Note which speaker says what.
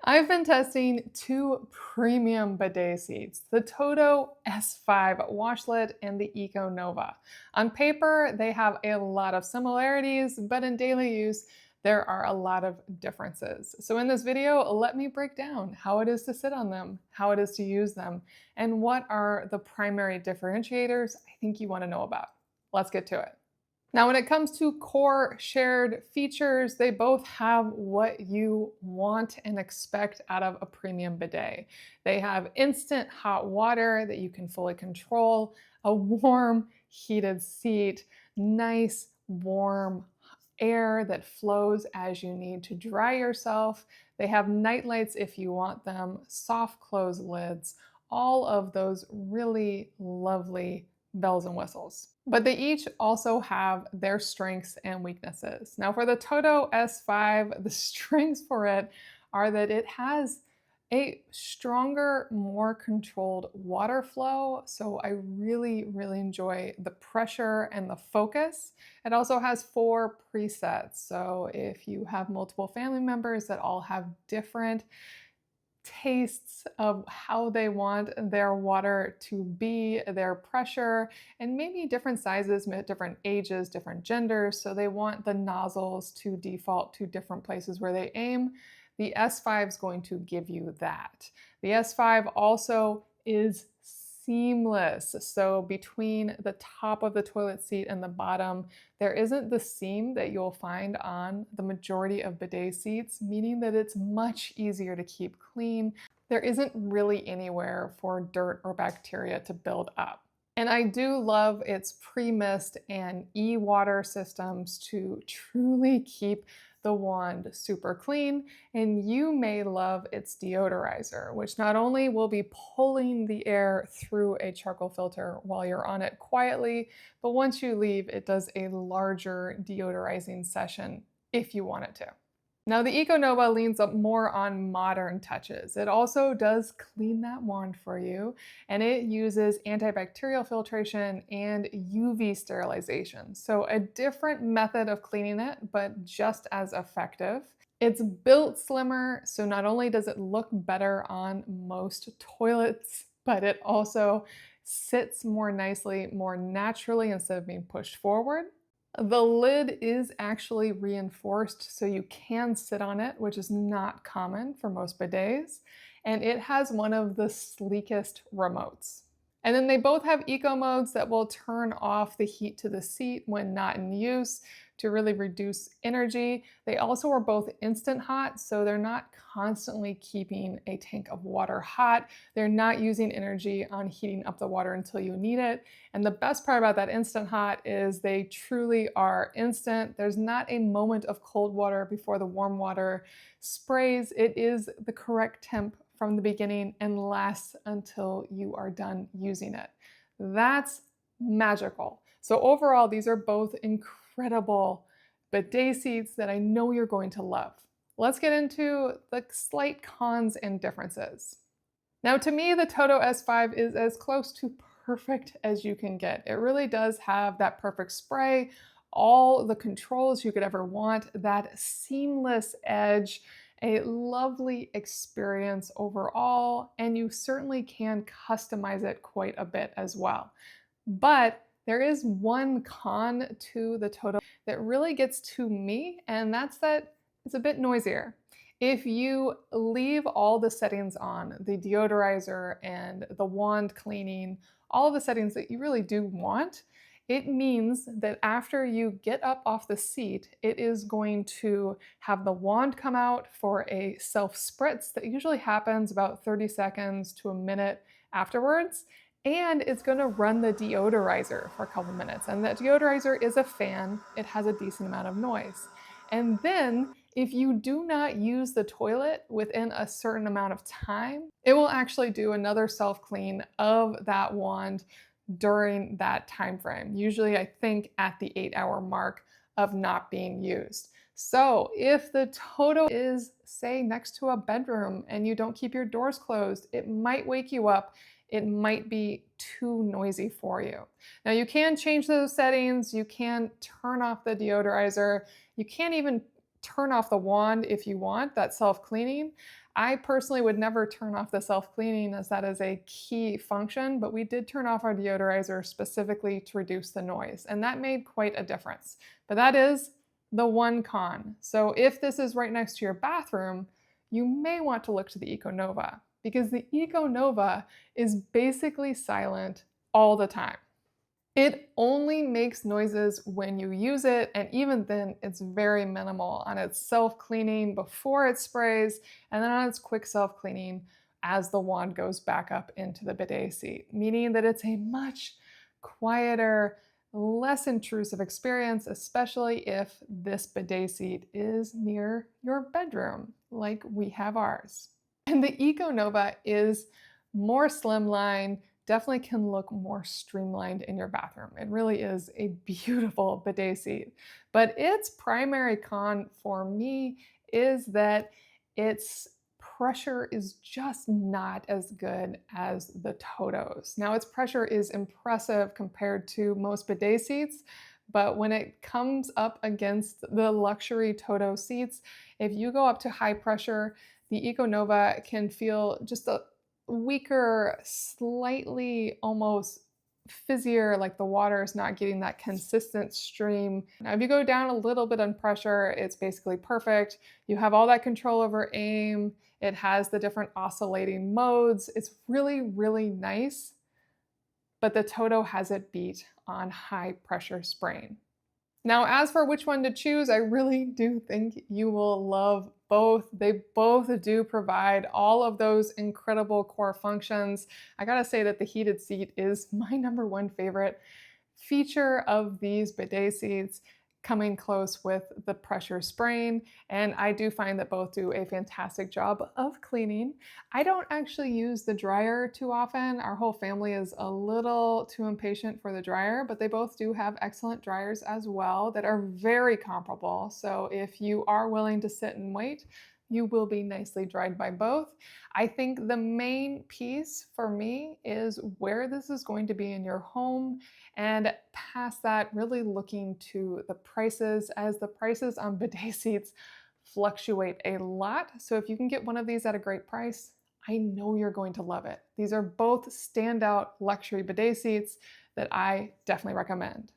Speaker 1: I've been testing two premium bidet seats, the TOTO S5 Washlet and the Eco Nova. On paper, they have a lot of similarities, but in daily use, there are a lot of differences. So in this video, let me break down how it is to sit on them, how it is to use them, and what are the primary differentiators I think you want to know about. Let's get to it. Now, when it comes to core shared features, they both have what you want and expect out of a premium bidet. They have instant hot water that you can fully control, a warm, heated seat, nice, warm air that flows as you need to dry yourself. They have night lights if you want them, soft close lids, all of those really lovely bells and whistles. But they each also have their strengths and weaknesses. Now, for the TOTO S5, the strengths for it are that it has a stronger, more controlled water flow. So I really enjoy the pressure and the focus. It also has 4 presets. So if you have multiple family members that all have different tastes of how they want their water to be, their pressure, and maybe different sizes, different ages, different genders. So they want the nozzles to default to different places where they aim. The S5 is going to give you that. The S5 also is seamless. So between the top of the toilet seat and the bottom, there isn't the seam that you'll find on the majority of bidet seats, meaning that it's much easier to keep clean. There isn't really anywhere for dirt or bacteria to build up. And I do love its premist and ewater systems to truly keep the wand super clean. And you may love its deodorizer, which not only will be pulling the air through a charcoal filter while you're on it quietly, but once you leave, it does a larger deodorizing session if you want it to. Now, the Eco Nova leans up more on modern touches. It also does clean that wand for you, and it uses antibacterial filtration and UV sterilization. So a different method of cleaning it, but just as effective. It's built slimmer, so not only does it look better on most toilets, but it also sits more nicely, more naturally instead of being pushed forward. The lid is actually reinforced so you can sit on it, which is not common for most bidets, and it has one of the sleekest remotes. And then they both have eco modes that will turn off the heat to the seat when not in use to really reduce energy. They also are both instant hot, so they're not constantly keeping a tank of water hot. They're not using energy on heating up the water until you need it. And the best part about that instant hot is they truly are instant. There's not a moment of cold water before the warm water sprays. It is the correct temp from the beginning and lasts until you are done using it. That's magical. So overall, these are both incredible bidet seats that I know you're going to love. Let's get into the slight cons and differences. Now, to me, the TOTO S5 is as close to perfect as you can get. It really does have that perfect spray, all the controls you could ever want, that seamless edge, a lovely experience overall, and you certainly can customize it quite a bit as well. But there is one con to the TOTO that really gets to me, and that's that it's a bit noisier. If you leave all the settings on, the deodorizer and the wand cleaning, all of the settings that you really do want, it means that after you get up off the seat, it is going to have the wand come out for a self-spritz that usually happens about 30 seconds to a minute afterwards. And it's going to run the deodorizer for a couple minutes. And that deodorizer is a fan. It has a decent amount of noise. And then if you do not use the toilet within a certain amount of time, it will actually do another self-clean of that wand during that time frame. Usually I think at the 8-hour mark of not being used. So if the TOTO is, say, next to a bedroom and you don't keep your doors closed, it might wake you up. It might be too noisy for you. Now you can change those settings. You can turn off the deodorizer. You can't even turn off the wand if you want that self-cleaning. I personally would never turn off the self-cleaning as that is a key function, but we did turn off our deodorizer specifically to reduce the noise, and that made quite a difference. But that is the one con. So if this is right next to your bathroom, you may want to look to the EcoNova because the EcoNova is basically silent all the time. It only makes noises when you use it, and even then, it's very minimal on its self-cleaning before it sprays, and then on its quick self-cleaning as the wand goes back up into the bidet seat, meaning that it's a much quieter, less intrusive experience, especially if this bidet seat is near your bedroom, like we have ours. And the EcoNova is more slimline, definitely can look more streamlined in your bathroom. It really is a beautiful bidet seat. But its primary con for me is that its pressure is just not as good as the TOTOs. Now, its pressure is impressive compared to most bidet seats, but when it comes up against the luxury TOTO seats, if you go up to high pressure, the EcoNova can feel just a weaker, slightly almost fizzier, like the water is not getting that consistent stream. Now, if you go down a little bit on pressure, it's basically perfect. You have all that control over aim. It has the different oscillating modes. It's really, really nice, but the TOTO has it beat on high pressure spraying. Now, as for which one to choose, I really do think you will love both. They both do provide all of those incredible core functions. I gotta say that the heated seat is my #1 favorite feature of these bidet seats, coming close with the pressure spraying, and I do find that both do a fantastic job of cleaning. I don't actually use the dryer too often. Our whole family is a little too impatient for the dryer, but they both do have excellent dryers as well that are very comparable. So if you are willing to sit and wait, you will be nicely dried by both. I think the main piece for me is where this is going to be in your home, and past that, really looking to the prices, as the prices on bidet seats fluctuate a lot. So if you can get one of these at a great price, I know you're going to love it. These are both standout luxury bidet seats that I definitely recommend.